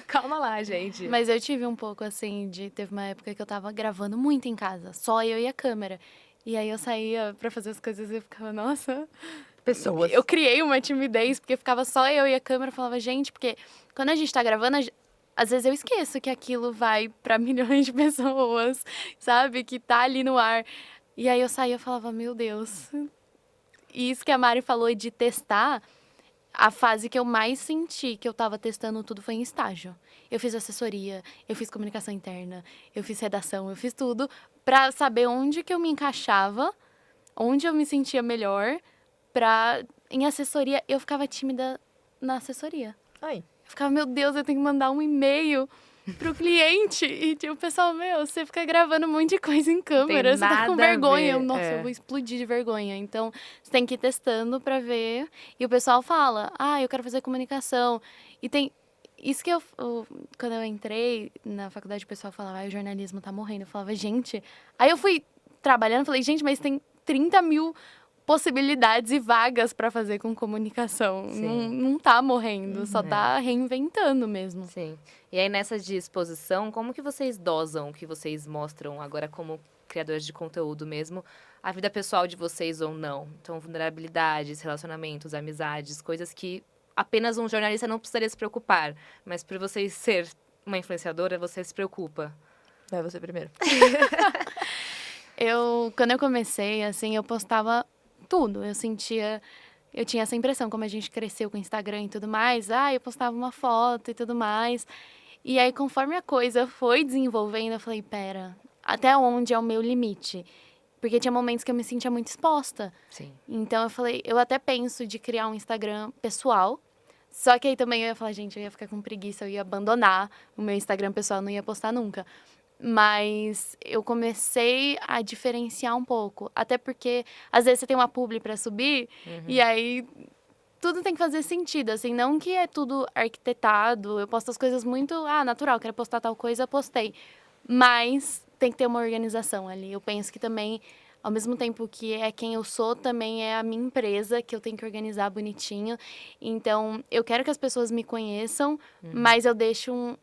Speaker 1: Calma lá, gente.
Speaker 3: Mas eu tive um pouco assim, teve uma época que eu tava gravando muito em casa, só eu e a câmera. E aí eu saía pra fazer as coisas e eu ficava, nossa...
Speaker 2: Pessoas.
Speaker 3: Eu criei uma timidez, porque ficava só eu e a câmera, eu falava, gente, porque quando a gente tá gravando, às vezes eu esqueço que aquilo vai pra milhões de pessoas, sabe? Que tá ali no ar. E aí eu saía e falava, meu Deus. E isso que a Mari falou de testar, a fase que eu mais senti que eu tava testando tudo foi em estágio. Eu fiz assessoria, eu fiz comunicação interna, eu fiz redação, eu fiz tudo pra saber onde que eu me encaixava, onde eu me sentia melhor. Em assessoria, eu ficava tímida na assessoria.
Speaker 2: Ai.
Speaker 3: Eu ficava, meu Deus, eu tenho que mandar um e-mail pro cliente. E tipo, o pessoal, você fica gravando um monte de coisa em câmera, você tá com
Speaker 1: nada a
Speaker 3: vergonha.
Speaker 1: ver,
Speaker 3: Nossa, eu vou explodir de vergonha. Então, você tem que ir testando pra ver. E o pessoal fala, eu quero fazer comunicação. E tem... Isso que quando eu entrei na faculdade, o pessoal falava, o jornalismo tá morrendo. Eu falava, gente... Aí eu fui trabalhando, falei, gente, mas tem 30 mil... possibilidades e vagas para fazer com comunicação. Não tá morrendo, só tá reinventando mesmo.
Speaker 1: Sim. E aí, nessa de exposição, como que vocês dosam o que vocês mostram agora como criadores de conteúdo mesmo, a vida pessoal de vocês ou não? Então, vulnerabilidades, relacionamentos, amizades, coisas que apenas um jornalista não precisaria se preocupar. Mas por vocês ser uma influenciadora, você se preocupa.
Speaker 2: Vai você primeiro.
Speaker 3: Quando eu comecei, assim, eu postava tudo. Eu tinha essa impressão, como a gente cresceu com o Instagram e tudo mais. Eu postava uma foto e tudo mais. E aí, conforme a coisa foi desenvolvendo, eu falei, pera, até onde é o meu limite? Porque tinha momentos que eu me sentia muito exposta.
Speaker 1: Sim.
Speaker 3: Então, eu falei, eu até penso de criar um Instagram pessoal. Só que aí também eu ia falar, gente, eu ia ficar com preguiça, eu ia abandonar o meu Instagram pessoal, não ia postar nunca. Mas eu comecei a diferenciar um pouco. Até porque, às vezes, você tem uma publi pra subir, e aí tudo tem que fazer sentido, assim, não que é tudo arquitetado, eu posto as coisas muito, natural, quero postar tal coisa, postei. Mas tem que ter uma organização ali. Eu penso que também, ao mesmo tempo que é quem eu sou, também é a minha empresa, que eu tenho que organizar bonitinho. Então, eu quero que as pessoas me conheçam, mas eu deixo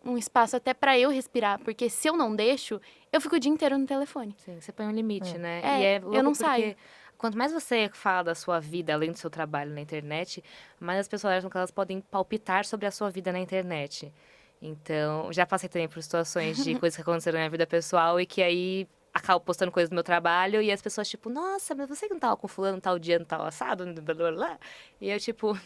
Speaker 3: um espaço até pra eu respirar, porque se eu não deixo, eu fico o dia inteiro no telefone.
Speaker 1: Sim, você põe um limite, né?
Speaker 3: É,
Speaker 1: E louco
Speaker 3: eu não
Speaker 1: porque
Speaker 3: saio.
Speaker 1: quanto mais você fala da sua vida, além do seu trabalho na internet, mais as pessoas acham que elas podem palpitar sobre a sua vida na internet. Então, já passei também por situações de coisas que aconteceram na minha vida pessoal e que aí acabo postando coisas do meu trabalho e as pessoas, tipo, nossa, mas você que não tava com fulano tal dia, não tal assado, blá, blá, blá. E eu, tipo,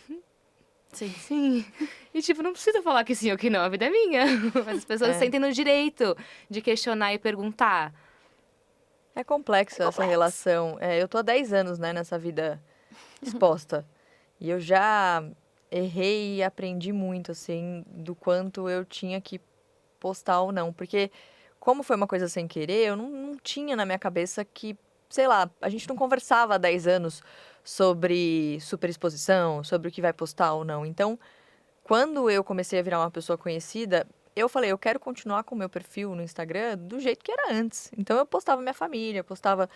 Speaker 3: Sim.
Speaker 1: sim. E, tipo, não precisa falar que sim ou que não, a vida é minha. Mas as pessoas sentem no direito de questionar e perguntar.
Speaker 2: É complexo essa relação. Eu tô há 10 anos, né, nessa vida exposta. E eu já errei e aprendi muito, assim, do quanto eu tinha que postar ou não. Porque, como foi uma coisa sem querer, eu não tinha na minha cabeça que, sei lá, a gente não conversava há 10 anos sobre superexposição, sobre o que vai postar ou não. Então, quando eu comecei a virar uma pessoa conhecida, eu falei, eu quero continuar com o meu perfil no Instagram do jeito que era antes. Então, eu postava minha família, postava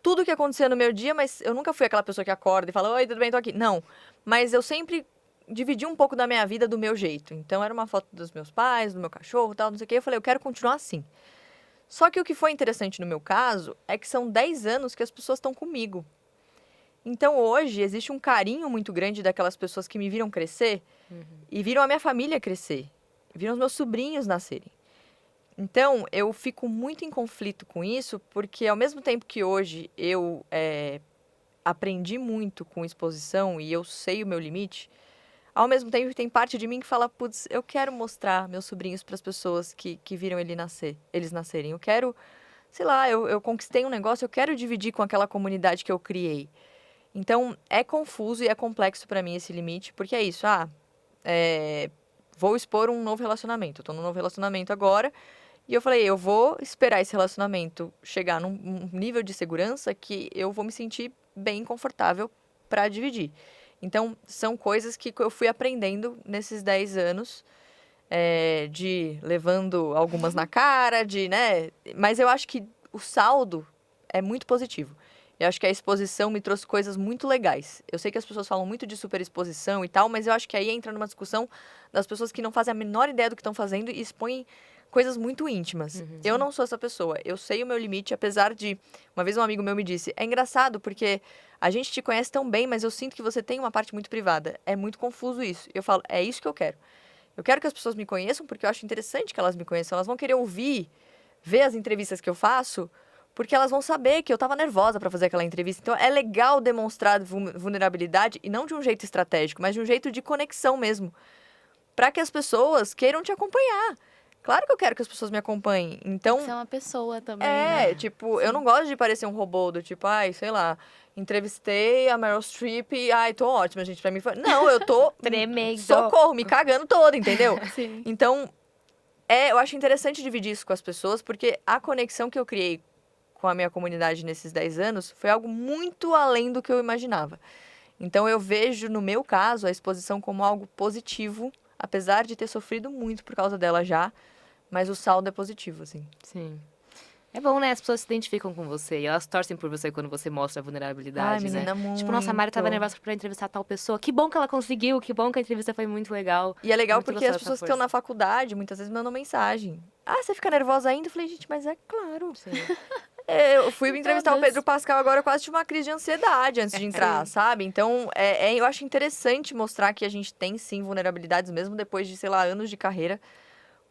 Speaker 2: tudo o que acontecia no meu dia, mas eu nunca fui aquela pessoa que acorda e fala, oi, tudo bem, tô aqui. Não, mas eu sempre dividi um pouco da minha vida do meu jeito. Então, era uma foto dos meus pais, do meu cachorro e tal, não sei o quê. Eu falei, eu quero continuar assim. Só que o que foi interessante no meu caso é que são 10 anos que as pessoas estão comigo. Então, hoje, existe um carinho muito grande daquelas pessoas que me viram crescer e viram a minha família crescer, viram os meus sobrinhos nascerem. Então, eu fico muito em conflito com isso, porque ao mesmo tempo que hoje eu aprendi muito com exposição e eu sei o meu limite, ao mesmo tempo tem parte de mim que fala, putz, eu quero mostrar meus sobrinhos para as pessoas que viram eles nascerem. Eu quero, sei lá, eu conquistei um negócio, eu quero dividir com aquela comunidade que eu criei. Então, é confuso e é complexo para mim esse limite, porque é isso, vou expor um novo relacionamento. Eu tô num novo relacionamento agora, e eu falei, eu vou esperar esse relacionamento chegar num nível de segurança que eu vou me sentir bem confortável para dividir. Então, são coisas que eu fui aprendendo nesses 10 anos, de levando algumas na cara, né? Mas eu acho que o saldo é muito positivo. Eu acho que a exposição me trouxe coisas muito legais. Eu sei que as pessoas falam muito de superexposição e tal, mas eu acho que aí entra numa discussão das pessoas que não fazem a menor ideia do que estão fazendo e expõem coisas muito íntimas. Eu não sou essa pessoa. Eu sei o meu limite, apesar de... Uma vez um amigo meu me disse, é engraçado porque a gente te conhece tão bem, mas eu sinto que você tem uma parte muito privada. É muito confuso isso. Eu falo, é isso que eu quero. Eu quero que as pessoas me conheçam porque eu acho interessante que elas me conheçam. Elas vão querer ouvir, ver as entrevistas que eu faço, porque elas vão saber que eu estava nervosa para fazer aquela entrevista. Então, é legal demonstrar vulnerabilidade, e não de um jeito estratégico, mas de um jeito de conexão mesmo, para que as pessoas queiram te acompanhar. Claro que eu quero que as pessoas me acompanhem. Então,
Speaker 3: Você é uma pessoa também, né?
Speaker 2: tipo, eu não gosto de parecer um robô do tipo, sei lá, entrevistei a Meryl Streep e, tô ótima, gente, pra mim foi... Não, eu tô...
Speaker 1: Tremendo.
Speaker 2: Socorro, me cagando toda, entendeu?
Speaker 3: Sim.
Speaker 2: Então, eu acho interessante dividir isso com as pessoas, porque a conexão que eu criei com a minha comunidade nesses 10 anos foi algo muito além do que eu imaginava. Então, eu vejo, no meu caso, a exposição como algo positivo, apesar de ter sofrido muito por causa dela já, mas o saldo é positivo, assim.
Speaker 1: Sim. É bom, né? As pessoas se identificam com você e elas torcem por você quando você mostra a vulnerabilidade,
Speaker 2: menina,
Speaker 1: né?
Speaker 2: muito.
Speaker 1: Tipo, nossa, a Mari tava nervosa pra entrevistar tal pessoa. Que bom que ela conseguiu, que bom que a entrevista foi muito legal.
Speaker 2: E é legal
Speaker 1: Muito
Speaker 2: porque as
Speaker 1: gostosa
Speaker 2: pessoas
Speaker 1: essa
Speaker 2: que estão
Speaker 1: força.
Speaker 2: na faculdade, muitas vezes mandam mensagem. Você fica nervosa ainda? Eu falei, gente, mas é claro.
Speaker 1: Sim.
Speaker 2: Eu fui me entrevistar o
Speaker 3: Todas.
Speaker 2: Pedro Pascal agora, eu quase tive uma crise de ansiedade antes de entrar, sabe? Então, eu acho interessante mostrar que a gente tem, sim, vulnerabilidades, mesmo depois de, sei lá, anos de carreira.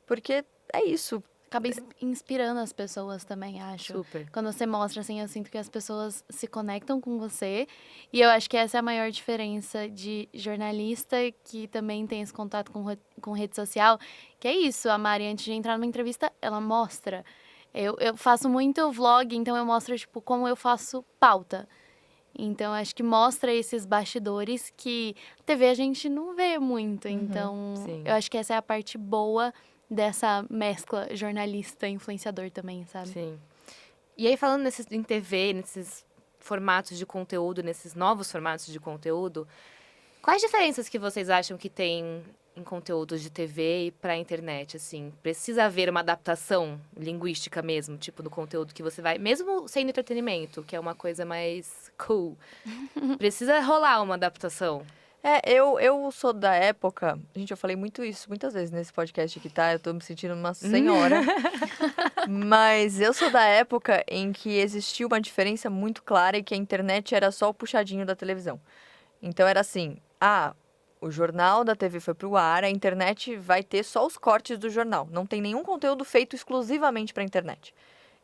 Speaker 2: Porque é isso.
Speaker 3: acaba inspirando as pessoas também, acho.
Speaker 1: Super.
Speaker 3: Quando você mostra, assim, eu sinto que as pessoas se conectam com você. E eu acho que essa é a maior diferença de jornalista que também tem esse contato com rede social. Que é isso, a Mari, antes de entrar numa entrevista, ela mostra. Eu faço muito vlog, então eu mostro, tipo, como eu faço pauta. Então, acho que mostra esses bastidores que a TV a gente não vê muito. Então,
Speaker 1: sim.
Speaker 3: eu acho que essa é a parte boa dessa mescla jornalista-influenciador também, sabe?
Speaker 1: Sim. E aí, falando em TV, nesses formatos de conteúdo, nesses novos formatos de conteúdo, quais diferenças que vocês acham que tem em conteúdos de TV e pra internet, assim? Precisa haver uma adaptação linguística mesmo, tipo, no conteúdo que você vai... Mesmo sendo entretenimento, que é uma coisa mais cool. Precisa rolar uma adaptação.
Speaker 2: Eu sou da época... Gente, eu falei muito isso muitas vezes nesse podcast aqui, tá? Eu tô me sentindo uma senhora. Mas eu sou da época em que existia uma diferença muito clara e que a internet era só o puxadinho da televisão. Então era assim, o jornal da TV foi pro ar, a internet vai ter só os cortes do jornal. Não tem nenhum conteúdo feito exclusivamente para internet.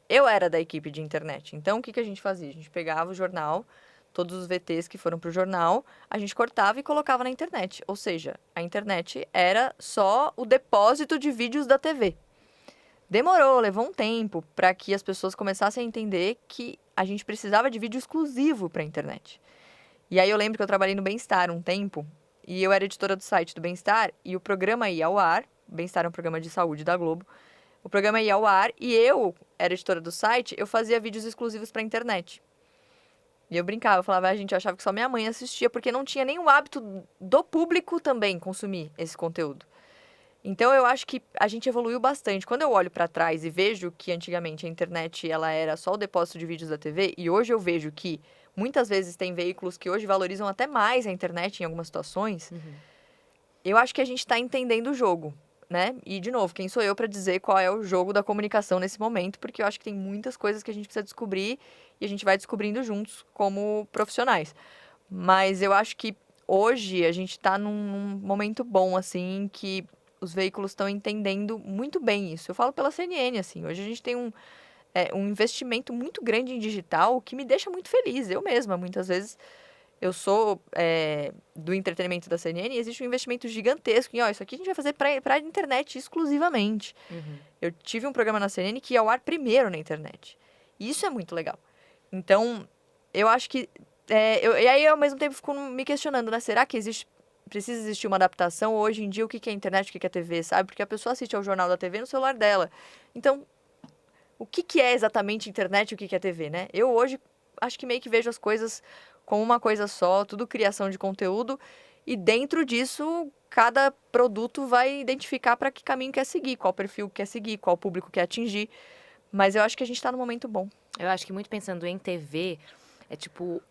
Speaker 2: Eu era da equipe de internet, então o que a gente fazia? A gente pegava o jornal, todos os VTs que foram pro jornal, a gente cortava e colocava na internet. Ou seja, a internet era só o depósito de vídeos da TV. Demorou, levou um tempo para que as pessoas começassem a entender que a gente precisava de vídeo exclusivo para a internet. E aí eu lembro que eu trabalhei no Bem-Estar um tempo, e eu era editora do site do Bem-Estar, e o programa ia ao ar, Bem-Estar é um programa de saúde da Globo, o programa ia ao ar, e eu era editora do site, eu fazia vídeos exclusivos para a internet. E eu brincava, eu falava, gente, eu achava que só minha mãe assistia, porque não tinha nenhum hábito do público também consumir esse conteúdo. Então eu acho que a gente evoluiu bastante. Quando eu olho para trás e vejo que antigamente a internet ela era só o depósito de vídeos da TV, e hoje eu vejo que muitas vezes tem veículos que hoje valorizam até mais a internet em algumas situações, eu acho que a gente está entendendo o jogo, né? E, de novo, quem sou eu para dizer qual é o jogo da comunicação nesse momento, porque eu acho que tem muitas coisas que a gente precisa descobrir e a gente vai descobrindo juntos como profissionais. Mas eu acho que hoje a gente está num momento bom, assim, que os veículos estão entendendo muito bem isso. Eu falo pela CNN, assim, hoje a gente tem um investimento muito grande em digital que me deixa muito feliz. Eu mesma, muitas vezes, eu sou do entretenimento da CNN e existe um investimento gigantesco em, isso aqui a gente vai fazer para a internet exclusivamente. Eu tive um programa na CNN que ia ao ar primeiro na internet. E isso é muito legal. Então, eu acho que... e aí, ao mesmo tempo, fico me questionando, né? Será que precisa existir uma adaptação? Hoje em dia, o que é internet, o que é TV, sabe? Porque a pessoa assiste ao jornal da TV no celular dela. Então, o que é exatamente internet e o que é TV, né? Eu hoje acho que meio que vejo as coisas como uma coisa só, tudo criação de conteúdo, e dentro disso, cada produto vai identificar para que caminho quer seguir, qual perfil quer seguir, qual público quer atingir. Mas eu acho que a gente está num momento bom.
Speaker 1: Eu acho que muito pensando em TV, é tipo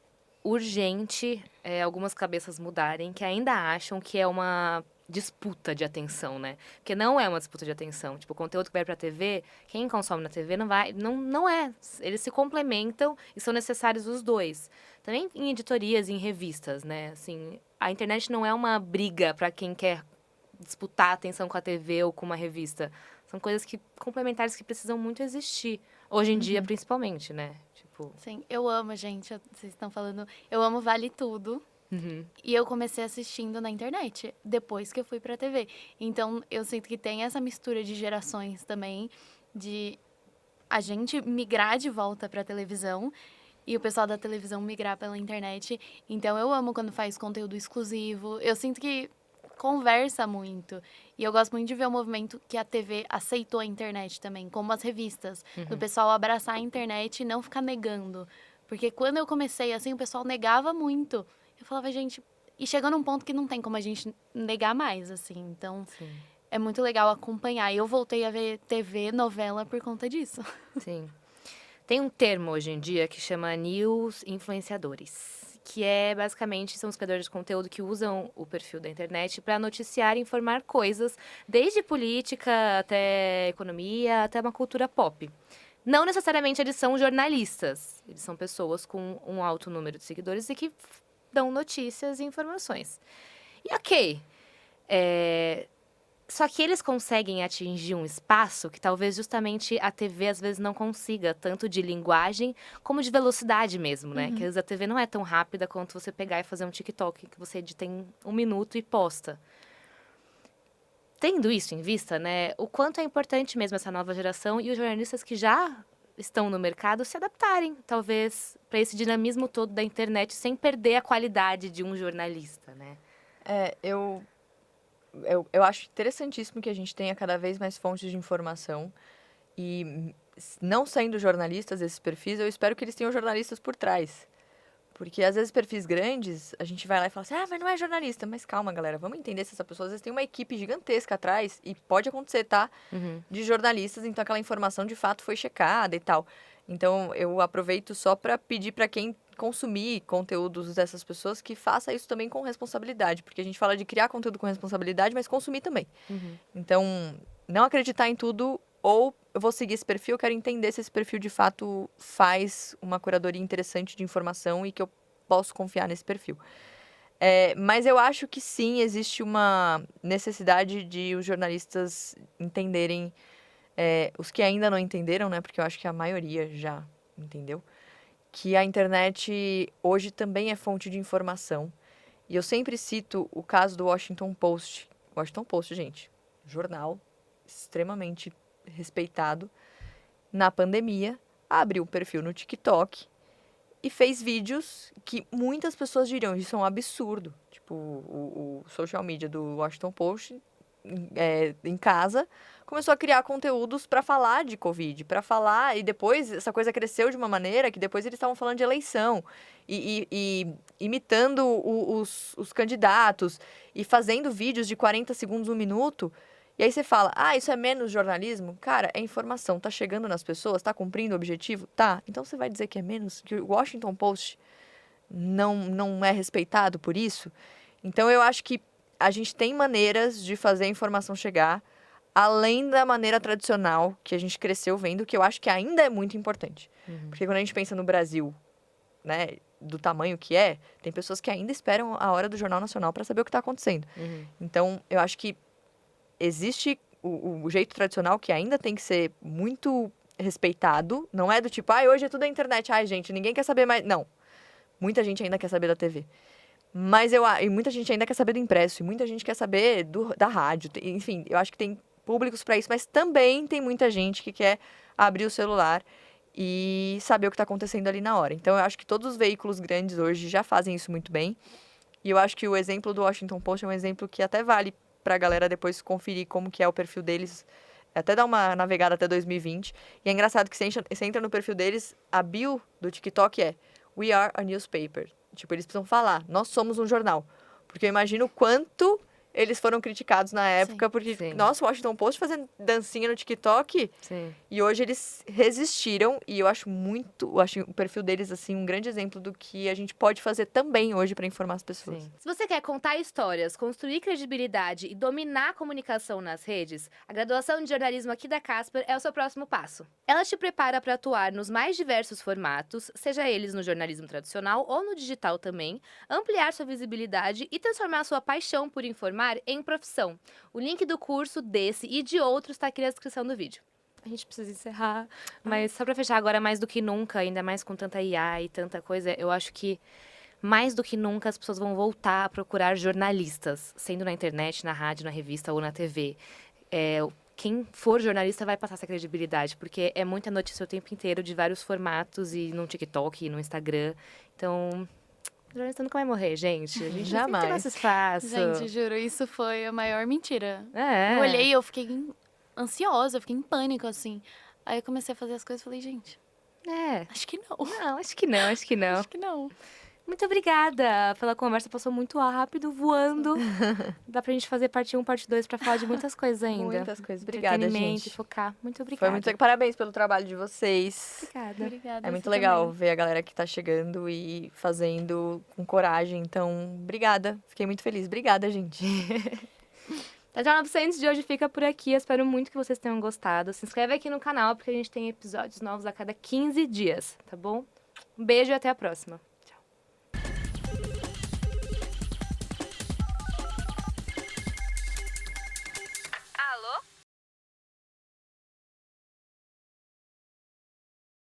Speaker 1: urgente algumas cabeças mudarem, que ainda acham que é uma disputa de atenção, né? Porque não é uma disputa de atenção. Tipo, o conteúdo que vai pra TV, quem consome na TV não é. Eles se complementam e são necessários os dois. Também em editorias e em revistas, né? Assim, a internet não é uma briga pra quem quer disputar a atenção com a TV ou com uma revista. São coisas complementares que precisam muito existir. Hoje em dia, principalmente, né? Tipo...
Speaker 3: Sim, eu amo, gente. Vocês estão falando... Eu amo Vale Tudo. E eu comecei assistindo na internet, depois que eu fui pra TV. Então, eu sinto que tem essa mistura de gerações também, de a gente migrar de volta pra televisão e o pessoal da televisão migrar pela internet. Então, eu amo quando faz conteúdo exclusivo. Eu sinto que conversa muito. E eu gosto muito de ver o movimento que a TV aceitou a internet também, como as revistas. Do pessoal abraçar a internet e não ficar negando. Porque quando eu comecei, assim, o pessoal negava muito. Eu falava, gente... E chegou num ponto que não tem como a gente negar mais, assim. Então,
Speaker 1: Sim.
Speaker 3: É muito legal acompanhar. E eu voltei a ver TV, novela, por conta disso.
Speaker 1: Sim. Tem um termo hoje em dia que chama news influenciadores, que é basicamente são os criadores de conteúdo que usam o perfil da internet para noticiar e informar coisas, desde política até economia, até uma cultura pop. Não necessariamente eles são jornalistas, eles são pessoas com um alto número de seguidores e que dão notícias e informações. E ok, Só que eles conseguem atingir um espaço que talvez justamente a TV às vezes não consiga, tanto de linguagem como de velocidade mesmo, né? Que às vezes a TV não é tão rápida quanto você pegar e fazer um TikTok, que você edita em 1 minuto e posta. Tendo isso em vista, né, o quanto é importante mesmo essa nova geração e os jornalistas que já estão no mercado se adaptarem, talvez, para esse dinamismo todo da internet, sem perder a qualidade de um jornalista, né?
Speaker 2: Eu acho interessantíssimo que a gente tenha cada vez mais fontes de informação. E não sendo jornalistas esses perfis, eu espero que eles tenham jornalistas por trás. Porque às vezes perfis grandes, a gente vai lá e fala assim, mas não é jornalista. Mas calma, galera, vamos entender se essa pessoa às vezes tem uma equipe gigantesca atrás e pode acontecer, tá? De jornalistas, então aquela informação de fato foi checada e tal. Então eu aproveito só para pedir para quem consumir conteúdos dessas pessoas que faça isso também com responsabilidade. Porque a gente fala de criar conteúdo com responsabilidade, mas consumir também. Então, não acreditar em tudo, ou eu vou seguir esse perfil, eu quero entender se esse perfil de fato faz uma curadoria interessante de informação e que eu posso confiar nesse perfil. Mas eu acho que sim, existe uma necessidade de os jornalistas entenderem, os que ainda não entenderam, né? Porque eu acho que a maioria já entendeu, que a internet hoje também é fonte de informação. E eu sempre cito o caso do Washington Post. Washington Post, gente, jornal extremamente respeitado. Na pandemia, abriu um perfil no TikTok e fez vídeos que muitas pessoas diriam, isso é um absurdo. Tipo, o social media do Washington Post, em casa, começou a criar conteúdos para falar de Covid, para falar, e depois essa coisa cresceu de uma maneira que depois eles estavam falando de eleição, e imitando os candidatos, e fazendo vídeos de 40 segundos, 1 minuto. E aí você fala, isso é menos jornalismo? Cara, é informação, tá chegando nas pessoas, tá cumprindo o objetivo? Tá. Então você vai dizer que é menos? Que o Washington Post não é respeitado por isso? Então eu acho que a gente tem maneiras de fazer a informação chegar, além da maneira tradicional que a gente cresceu vendo, que eu acho que ainda é muito importante. Porque quando a gente pensa no Brasil, né, do tamanho que é, tem pessoas que ainda esperam a hora do Jornal Nacional para saber o que está acontecendo. Então, eu acho que existe o jeito tradicional que ainda tem que ser muito respeitado. Não é do tipo, hoje é tudo a internet. Gente, ninguém quer saber mais. Não. Muita gente ainda quer saber da TV. Mas e muita gente ainda quer saber do impresso. E muita gente quer saber da rádio. Enfim, eu acho que tem públicos para isso. Mas também tem muita gente que quer abrir o celular e saber o que está acontecendo ali na hora. Então, eu acho que todos os veículos grandes hoje já fazem isso muito bem. E eu acho que o exemplo do Washington Post é um exemplo que até vale para a galera depois conferir como que é o perfil deles, até dar uma navegada até 2020. E é engraçado que você entra no perfil deles, a bio do TikTok é We are a newspaper. Tipo, eles precisam falar, nós somos um jornal. Porque eu imagino o quanto eles foram criticados na época, porque, nossa, o Washington Post fazendo dancinha no TikTok. E hoje eles resistiram, e eu acho o perfil deles, assim, um grande exemplo do que a gente pode fazer também hoje para informar as pessoas.
Speaker 1: Se você quer contar histórias, construir credibilidade e dominar a comunicação nas redes, a graduação de jornalismo aqui da Casper é o seu próximo passo. Ela te prepara para atuar nos mais diversos formatos, seja eles no jornalismo tradicional ou no digital também, ampliar sua visibilidade e transformar sua paixão por informar em profissão. O link do curso, desse e de outros está aqui na descrição do vídeo. A gente precisa encerrar, mas só para fechar agora, mais do que nunca, ainda mais com tanta IA e tanta coisa, eu acho que mais do que nunca as pessoas vão voltar a procurar jornalistas, sendo na internet, na rádio, na revista ou na TV. Quem for jornalista vai passar essa credibilidade, porque é muita notícia o tempo inteiro de vários formatos e no TikTok e no Instagram. Então, o jornalista nunca vai morrer, gente. A gente
Speaker 2: jamais.
Speaker 1: Tem nosso espaço.
Speaker 3: Gente, juro, isso foi a maior mentira.
Speaker 1: É.
Speaker 3: Eu olhei e eu fiquei ansiosa, eu fiquei em pânico, assim. Aí eu comecei a fazer as coisas e falei, gente, acho que não.
Speaker 1: Não, acho que não, acho que não.
Speaker 3: Acho que não.
Speaker 1: Muito obrigada pela conversa, passou muito rápido, voando. Dá pra gente fazer parte 1, parte 2 pra falar de muitas coisas ainda.
Speaker 2: Muitas coisas. Obrigada,
Speaker 1: Entretenimento,
Speaker 2: gente.
Speaker 1: Focar. Muito obrigada.
Speaker 2: Foi muito... Parabéns pelo trabalho de vocês.
Speaker 1: Obrigada.
Speaker 3: Obrigada.
Speaker 2: É muito legal ver a galera que tá chegando e fazendo com coragem. Então, obrigada. Fiquei muito feliz. Obrigada, gente.
Speaker 1: A Jornal do Santos de hoje fica por aqui. Eu espero muito que vocês tenham gostado. Se inscreve aqui no canal, porque a gente tem episódios novos a cada 15 dias, tá bom? Um beijo e até a próxima.